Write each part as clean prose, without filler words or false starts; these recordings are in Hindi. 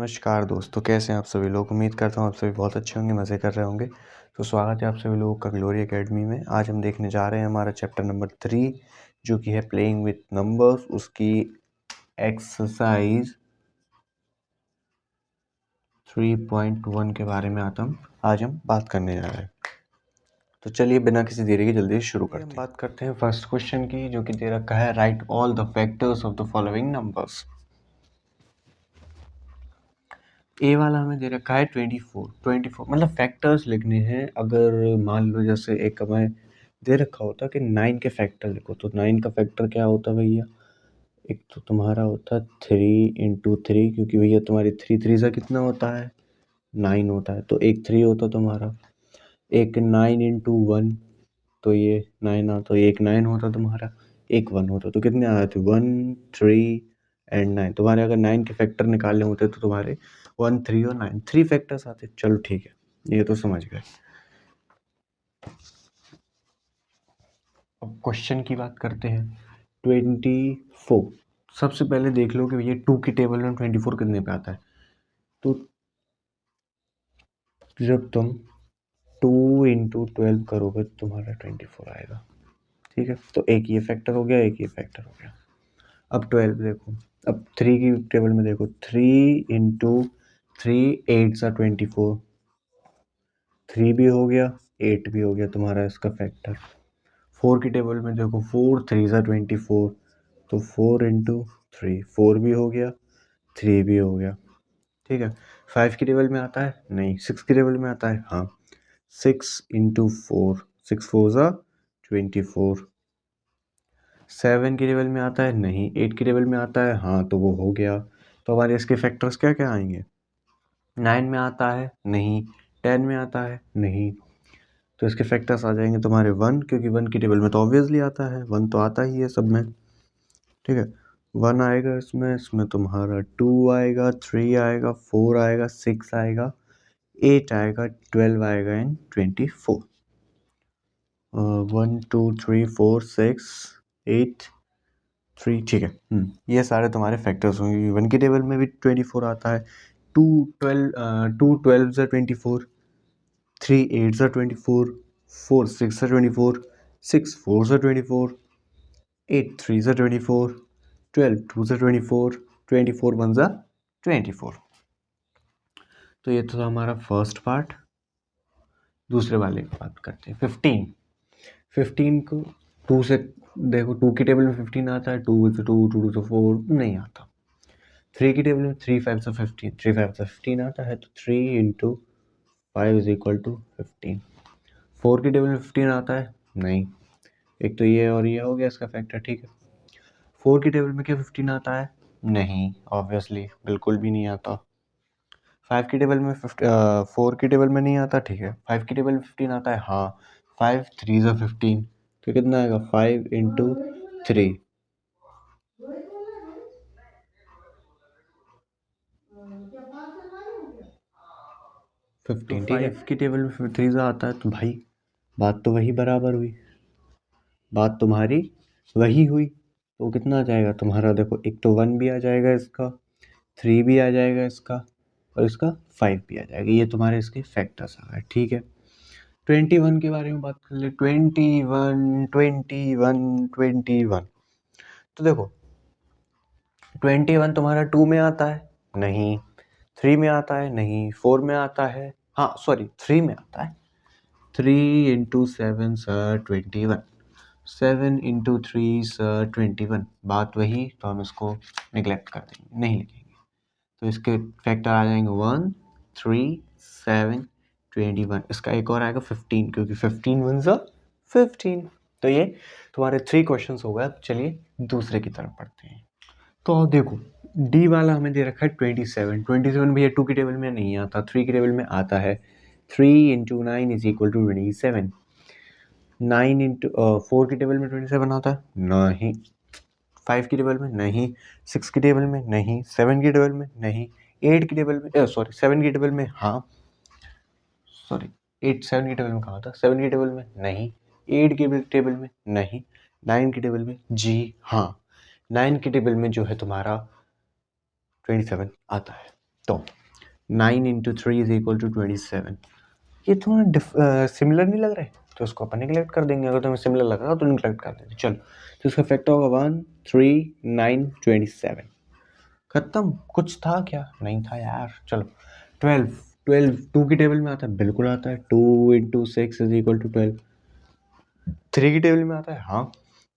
नमस्कार दोस्तों, कैसे हैं आप सभी लोग। उम्मीद करता हूँ आप सभी बहुत अच्छे होंगे, मज़े कर रहे होंगे। तो स्वागत है आप सभी लोगों का ग्लोरी एकेडमी में। आज हम देखने जा रहे हैं हमारा चैप्टर नंबर 3 जो कि है प्लेइंग विथ नंबर्स, उसकी एक्सरसाइज 3.1 के बारे में आज हम बात करने जा रहे हैं। तो चलिए बिना किसी देरी के जल्दी शुरू करते हैं। बात करते हैं फर्स्ट क्वेश्चन की, जो कि दे रखा है write all the factors of the following numbers. A वाला हमें दे रखा है 24 मतलब फैक्टर्स लिखने हैं। अगर मान लो जैसे एक हमें दे रखा होता कि 9 के फैक्टर लिखो, तो 9 का फैक्टर क्या होता भैया, एक तो तुम्हारा होता 3 × 3, क्योंकि भैया तुम्हारी 3 3 सा कितना होता है 9 होता है, तो एक 3 होता तुम्हारा। एक 9 × 1, तो ये 9 आता, एक 9 होता तुम्हारा, एक 1 होता, तो कितने आए थे 1 3 एंड 9। तुम्हारे अगर 9 के फैक्टर निकालने होते तो तुम्हारे 1 3 और 9 3 फैक्टर्स आते। चलो ठीक है, ये तो समझ गए। अब क्वेश्चन की बात करते हैं। 24 सबसे पहले देख लो कि ये 2 की टेबल में 24 कितने पे आता है। तो जब तुम 2 × 12 करोगे तो तुम्हारा 24 आएगा। ठीक है, तो एक ये फैक्टर हो गया, एक ये फैक्टर हो गया। अब 12 देखो, अब 3 की टेबल में देखो, 3 × 3 8 सा 24, 3 भी हो गया 8 भी हो गया तुम्हारा इसका फैक्टर। 4 की टेबल में देखो, 4 3 सा 24, तो 4 × 3 4 भी हो गया 3 भी हो गया। ठीक है, 5 की टेबल में आता है नहीं, 6 की टेबल में आता है हाँ, 6 × 4 6 4 सा 24। 7 की टेबल में आता है नहीं, 8 की टेबल में आता है हाँ, तो वो हो गया। तो हमारे इसके फैक्टर्स क्या क्या आएंगे, 9 में आता है नहीं, 10 में आता है नहीं, तो इसके फैक्टर्स आ जाएंगे तुम्हारे 1, क्योंकि 1 की टेबल में तो ऑब्वियसली आता है, 1 तो आता ही है सब में। ठीक है, 1 आएगा इसमें तुम्हारा 2 आएगा, 3 आएगा, 4 आएगा, 6 आएगा, 8 आएगा, 12 आएगा एंड 24। 1 2 3 4 6 8 3। ठीक है, ये सारे तुम्हारे फैक्टर्स होंगे। 1 की टेबल में भी 24 आता है, 2 12 सा 24, 3 8 सा 24, 4 6 सा 24, 6 4 सा 24, 8 3 सा 24, 12 2 सा 24, 24 1 सा 24। तो ये तो था हमारा फर्स्ट पार्ट। दूसरे वाले की बात करते हैं। 15 को 2 से देखो, 2 की टेबल में 15 आता है, 2 से 2 2 से 4 नहीं आता। 3 की टेबल में 3 5 से 15, 3 5 से 15 आता है, तो 3 × 5 = 15। 4 की टेबल में 15 आता है नहीं, एक तो ये और ये हो गया इसका फैक्टर। ठीक है, 4 की टेबल में क्या 15 आता है नहीं, ऑब्वियसली बिल्कुल भी नहीं आता। 5 की टेबल में 4 की टेबल में नहीं आता। ठीक है, 5 की टेबल में 15 आता है हाँ, 5 3 सा 15, तो कितना आएगा 5 × 3, तो 5 की टेबल में 3 सा आता है, तो भाई बात तो वही बराबर हुई, बात तुम्हारी वही हुई। तो कितना आ जाएगा तुम्हारा, देखो एक तो 1 भी आ जाएगा इसका, 3 भी आ जाएगा इसका, और इसका 5 भी आ जाएगा। ये तुम्हारे इसके फैक्टर्स आ गए। ठीक है, 21 के बारे में बात कर ले। 21 तो देखो 21 तुम्हारा 2 में आता है नहीं, 3 में आता है नहीं, 4 में आता है हाँ, सॉरी 3 में आता है। 3 × 7 सा 21, 7 × 3 सा 21, बात वही, तो हम इसको निगलेक्ट कर देंगे, नहीं लिखेंगे। तो इसके फैक्टर आ जाएंगे 1 3 7 21। इसका एक और आएगा 15, क्योंकि 15 1 सा 15। तो ये तुम्हारे 3 क्वेश्चन हो गए। अब चलिए दूसरे की तरफ पढ़ते हैं। तो देखो डी वाला हमें दे रखा है 27 भैया 2 की टेबल में नहीं आता, 3 की टेबल में आता है। 3 × 9 = 27। 4 की टेबल में 27 आता है नहीं, 5 की टेबल में नहीं, 6 की टेबल में नहीं, 7 की टेबल में नहीं, 8 की टेबल में 7 की टेबल में हाँ, 7 की टेबल में कहाँ था, 7 की टेबल में नहीं, 8 की टेबल में नहीं, 9 की टेबल में जी हाँ, 9 की टेबल में जो है तुम्हारा 27 आता है। तो 9 इंटू 3 इज इक्वल टू 27। ये थोड़ा सिमिलर नहीं लग रहा है, तो उसको अपन निगलेक्ट कर देंगे। अगर तुम्हें सिमिलर लग रहा तो निगलेक्ट कर देंगे। चलो, तो इसका फैक्टर होगा 1 3 9 27। खत्म। कुछ था क्या? नहीं था यार। चलो 12 2 की टेबल में आता है, बिल्कुल आता है। 2 इंटू 6 इज इक्वल टू 12। 3 की टेबल में आता है, हाँ।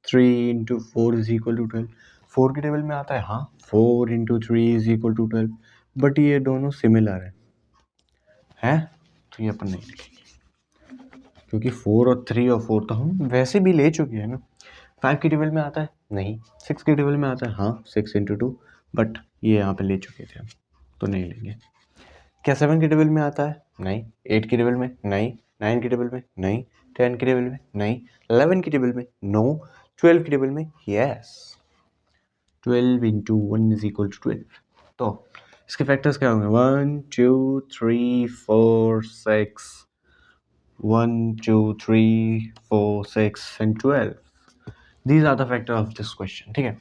3 इंटू 4 इज इक्वल टू 12। 4 की टेबल में आता है, हाँ। 4 into 3 is equal to 12। But ये दोनों सिमिलर है, तो ये अपन नहीं लिखेंगे, क्योंकि 4 और 3 और 4 तो हम वैसे भी ले चुके हैं ना। 5 की टेबल में आता है, नहीं। 6 की टेबल में आता है, हाँ। 6 इंटू 2, बट ये यहाँ पे ले चुके थे हम, तो नहीं लेंगे। क्या 7 की टेबल में आता है? नहीं। 8 की टेबल में? नहीं। 9 की टेबल में? नहीं। 10 की टेबल में? नहीं। 11 की टेबल में? नो। 12 की टेबल में? Yes. 12 into 1 is equal to 12। तो इसके फैक्टर्स क्या होंगे? 1 2 3 4 6 1 2 3 4 6 and 12। These are the factors of this question। ठीक है,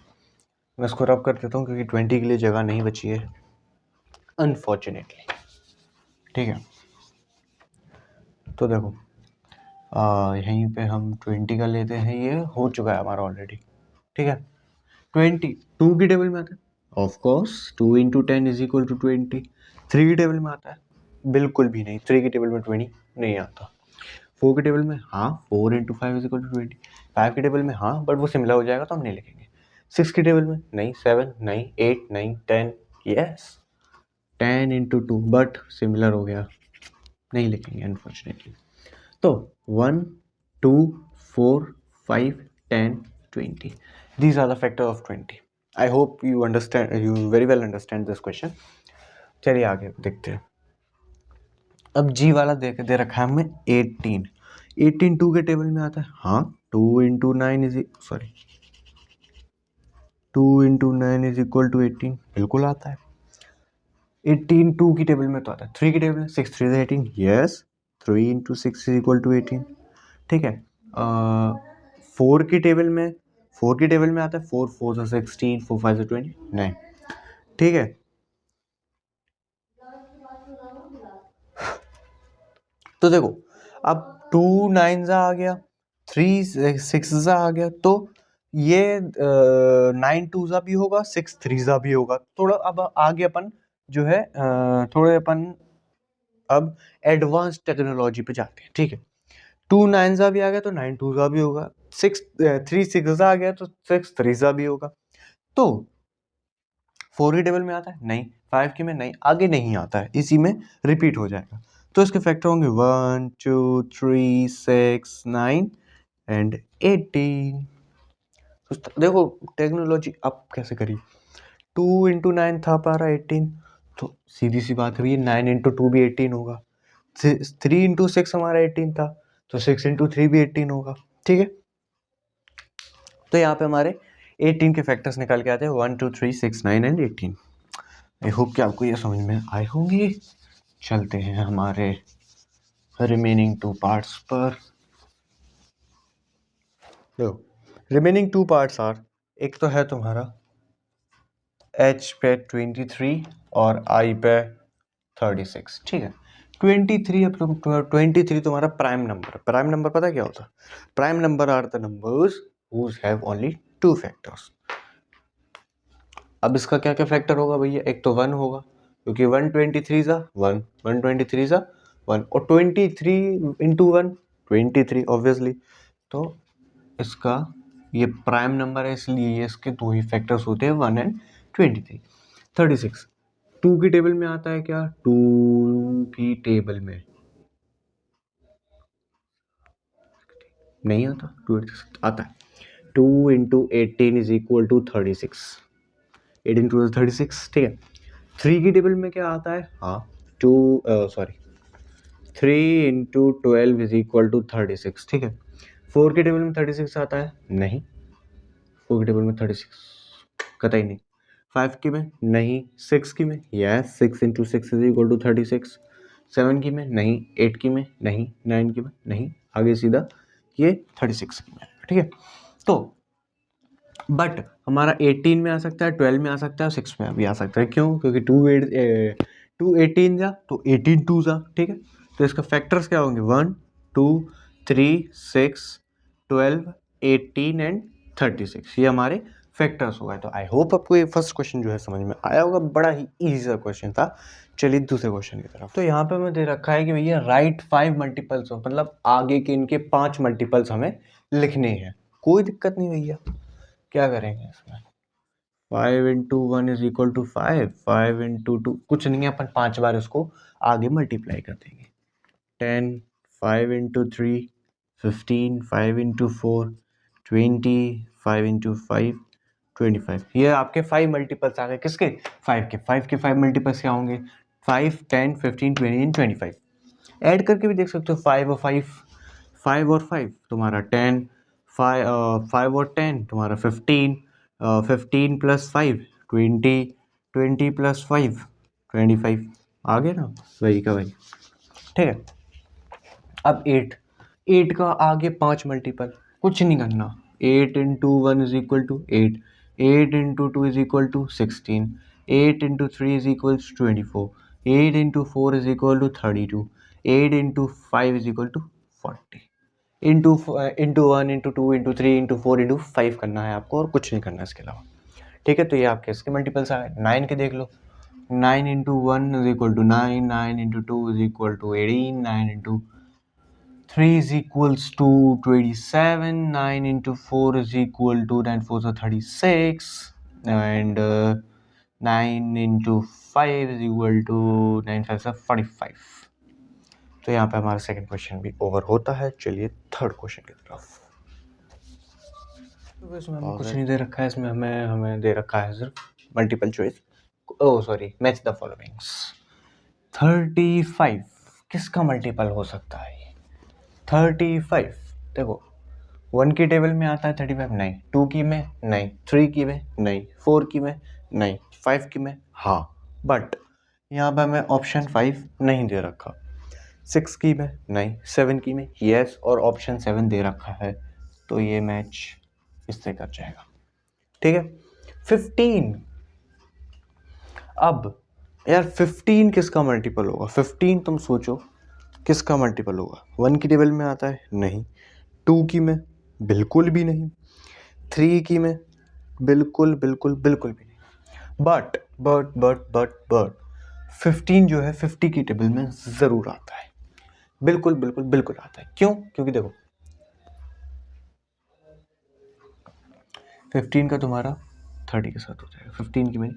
मैं इसको रब कर देता हूँ क्योंकि 20 के लिए जगह नहीं बची है, अनफॉर्चुनेटली। ठीक है, तो देखो यहीं पे हम 20 का लेते हैं। ये हो चुका है हमारा ऑलरेडी। ठीक है, 20 2 की टेबल में आता है, of course 2 into 10 is equal to 20। 3 की टेबल में आता है, बिल्कुल भी नहीं। 3 की टेबल में 20 नहीं आता। 4 की टेबल में, हाँ। 4 इंटू 5 इज इक्वल टू 20। 5 की टेबल में, हाँ, बट वो सिमिलर हो जाएगा तो हम नहीं लिखेंगे। 6 की टेबल में, नहीं। 7 नहीं। 8 नहीं। 10 यस। 10 इंटू 2, बट सिमिलर हो गया, नहीं लिखेंगे अनफॉर्चुनेटली। तो 1 2 4 5 10 20। These are the factor of 20। I hope you understand, you very well understand this question। चलिए आगे देखते हैं। अब जी वाला दे रखा है हमें 18। 18 2 के टेबल में आता है, हाँ। 2 into 9 is sorry 2 into 9 is equal to 18, बिल्कुल आता है। 18 2 की टेबल में तो आता है। 3 की टेबल में 6 3 is 18, yes. 3 into 6 is equal to 18। ठीक है, 4 की टेबल में, 4 की टेबल में आता है। 4 4 से 16, 4 5 से 20, नहीं। ठीक है, तो देखो अब 2 9 आ गया, 3 6 आ गया, तो ये 9 2 भी होगा, 6 3 भी होगा। थोड़ा अब आगे अपन जो है थोड़े अपन अब एडवांस टेक्नोलॉजी पे जाते हैं। ठीक है, 2 9 भी आ गया तो 9 2 भी होगा। 3 6 आ गया तो 6 3 भी होगा। तो 4 की टेबल में आता है, नहीं। 5 की में नहीं, आगे नहीं आता है, इसी में रिपीट हो जाएगा। तो इसके फैक्टर होंगे 1 2 3 6 9 एंड 18। तो देखो टेक्नोलॉजी अब कैसे करी। 2 इंटू 9 था पारा 18, तो सीधी सी बात हुई 9 इंटू 2 भी 18 होगा। 3 इंटू 6 हमारा 18 था, तो 6 इंटू 3 भी 18 होगा। ठीक है, तो यहाँ पे हमारे 18 के फैक्टर्स निकल के आते हैं, 1 2 3 6 9 एंड 18। आई होप कि आपको ये समझ में आए होंगे। चलते हैं हमारे रिमेनिंग 2 पार्ट्स पर। रिमेनिंग 2 पार्ट्स आर, एक तो है तुम्हारा H पे 23 और I पे 36। ठीक है, 23 अब तुम 23 तुम्हारा प्राइम नंबर। प्राइम नंबर पता क्या होता है? Prime number are the numbers whose have only 2 factors। अब इसका क्या क्या फैक्टर होगा भैया? एक तो 1 होगा, क्योंकि 123 ज़ा 1, 123 ज़ा 1, और 23 इंटू 1 23 ऑब्वियसली। तो इसका ये प्राइम नंबर है, इसलिए ये इसके दो ही फैक्टर्स होते हैं, 1 एंड 23। 36 2 की टेबल में आता है क्या? 2 की टेबल में नहीं आता, 2 आता है। 2 into 18 is equal to 36। 18 two 36। ठीक है, 3 की टेबल में क्या आता है? हाँ, 3 इंटू 12 इज इक्वल टू 36। ठीक है, 4 की टेबल में 36 आता है? नहीं। 4 की टेबल में 36 कतई नहीं। 5 की में नहीं। 6 की में yes, 6 into 6 is equal to 36। 7 की में नहीं। 8 की में नहीं। 9 की में नहीं, आगे सीधा ये 36 की में। ठीक है, तो बट हमारा 18 में आ सकता है, 12 में आ सकता है, 6 में भी आ सकता है। क्यों? क्योंकि 2 2 18 जा तो 18 2 जा, ठीक है। तो इसका फैक्टर्स क्या होंगे, 1 2 3 6 12 18 एंड 36, ये हमारे फैक्टर्स हो गए। तो आई होप आपको ये फर्स्ट क्वेश्चन जो है समझ में आया होगा, बड़ा ही इजी सा क्वेश्चन था। चलिए दूसरे क्वेश्चन की तरफ। तो यहाँ पे मैं दे रखा है कि भैया राइट 5 मल्टीपल्स हो, मतलब आगे के इनके 5 मल्टीपल्स हमें लिखने हैं। कोई दिक्कत नहीं भैया, क्या करेंगे इसमें, 5 into 1 is equal to 5, 5 into 2 कुछ नहीं है, अपन 5 बार इसको आगे मल्टीप्लाई कर देंगे। 10, 5 इंटू 3 15, 5 इंटू 4 20, 5 इंटू 5 25। ये आपके 5 मल्टीपल्स आ गए, किसके, 5 के। 5 के 5 मल्टीपल्स क्या होंगे, 5 10 15 20 एंड 25। ऐड करके भी देख सकते हो, 5 और 5, 5 और 5 तुम्हारा 10, 5 और 10 तुम्हारा 15, 15 प्लस 5 20, 20 प्लस 5 25। आ गया ना, वही का वही, ठीक है। अब 8 का आगे 5 मल्टीपल, कुछ नहीं करना। 8 into 1 is equal to 8, 8 into 2 is equal to 16, 8 into 3 is equal to 24, 8 into 4 is equal to 32, 8 into 5 is equal to 40। Into 1 into 2 into 3 into 4 into 5 करना है आपको, और कुछ नहीं करना इसके अलावा, ठीक है। तो ये आपके इसके मल्टीपल्स आ गए। 9 के देख लो, 9 into 1 is equal to 9, 9 into 2 is equal to 18, 9 into 3 is equals to 27, 9 into 4 is equal to 9 4 are 36, and 9 into 5 is equal to 9 5 are 45। तो यहाँ पे हमारा सेकंड क्वेश्चन भी ओवर होता है। चलिए थर्ड क्वेश्चन की तरफ। तो इसमें हमें कुछ नहीं दे रखा है, इसमें हमें दे रखा है सिर्फ multiple choice, oh sorry, match the followings. 35 किसका मल्टीपल हो सकता है, 35 देखो 1 की टेबल में आता है 35, नहीं 2 की में नहीं, 3 की में नहीं, 4 की में नहीं, 5 की में हाँ, बट यहाँ पे हमें ऑप्शन 5 नहीं दे रखा, 6 की में नहीं, 7 की में यस, और ऑप्शन 7 दे रखा है, तो ये मैच इससे कर जाएगा, ठीक है। 15, अब यार 15 किसका मल्टीपल होगा, 15 तुम सोचो किसका मल्टीपल होगा। 1 की टेबल में आता है नहीं, 2 की में बिल्कुल भी नहीं, 3 की में बिल्कुल बिल्कुल बिल्कुल भी नहीं, बट 15 जो है 50 की टेबल में ज़रूर आता है, बिल्कुल बिल्कुल बिल्कुल आता है। क्यों, क्योंकि देखो 15 का तुम्हारा 30 के साथ हो जाएगा, 15 की में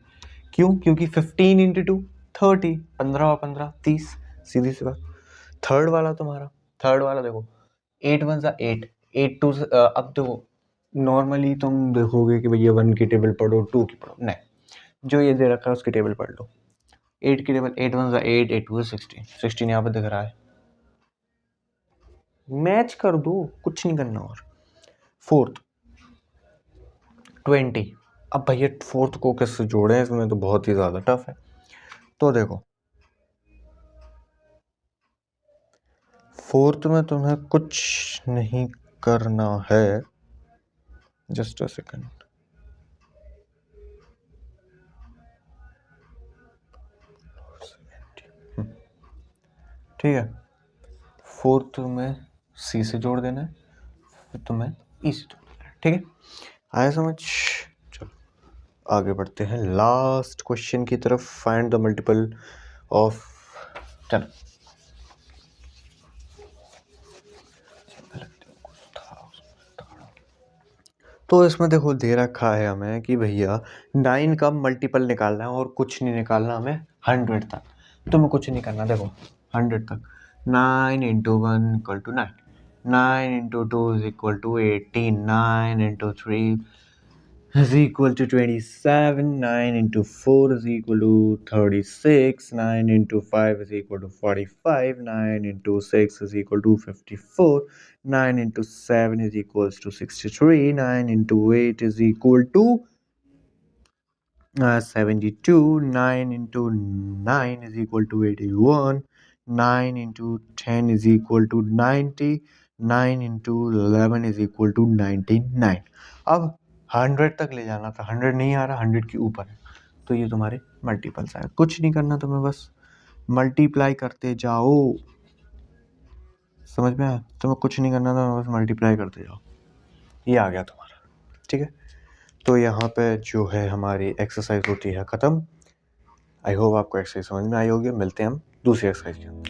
क्यों, क्योंकि 15 इंटू 2 30, 15 और 15 30, सीधी सी बात। थर्ड वाला देखो 8 1 सा 8, 8 2 अब देखो नॉर्मली तुम देखोगे कि भैया 1 की टेबल पढ़ो 2 की पढ़ो, नहीं, जो ये दे रखा है उसकी टेबल पढ़ लो। 8 की टेबल 8 1 सा 8, 8 2 16, 16 यहाँ पे दिख रहा है, मैच कर दो, कुछ नहीं करना। और फोर्थ 20, अब भैया फोर्थ को किससे जोड़े, इसमें तो बहुत ही ज़्यादा टफ है। तो देखो फोर्थ में तुम्हें कुछ नहीं करना है, जस्ट अ सेकंड, ठीक है। फोर्थ में सी से जोड़ देना है, फिर तुम्हें ई से जोड़ देना है, ठीक है, आया समझ। चलो आगे बढ़ते हैं लास्ट क्वेश्चन की तरफ, फाइंड द मल्टीपल ऑफ, चलो तो इसमें देखो दे रखा है हमें कि भैया 9 का मल्टीपल निकालना है और कुछ नहीं निकालना हमें 100 तक, तुम्हें कुछ नहीं करना, देखो 100 तक 9 into 1 equal to 9, 9 into 2 is equal to 18, 9 into 3 is equal to 27, 9 into 4 is equal to 36, 9 into 5 is equal to 45, 9 into 6 is equal to 54, 9 into 7 is equals to 63, 9 into 8 is equal to 72, 9 into 9 is equal to 81, 9 into 10 is equal to 90, 9 into 11 is equal to 99। अब 100 तक ले जाना था, 100 नहीं आ रहा, 100 के ऊपर है, तो ये तुम्हारे मल्टीपल्स आए, कुछ नहीं करना तुम्हें, बस मल्टीप्लाई करते जाओ, समझ में आया? तुम्हें कुछ नहीं करना था, बस मल्टीप्लाई करते जाओ। ये आ गया तुम्हारा, ठीक है। तो यहाँ पे जो है हमारी एक्सरसाइज होती है ख़त्म। आई होप आपको एक्सरसाइज समझ में आई होगी। मिलते हैं हम दूसरी एक्सरसाइज के अंदर।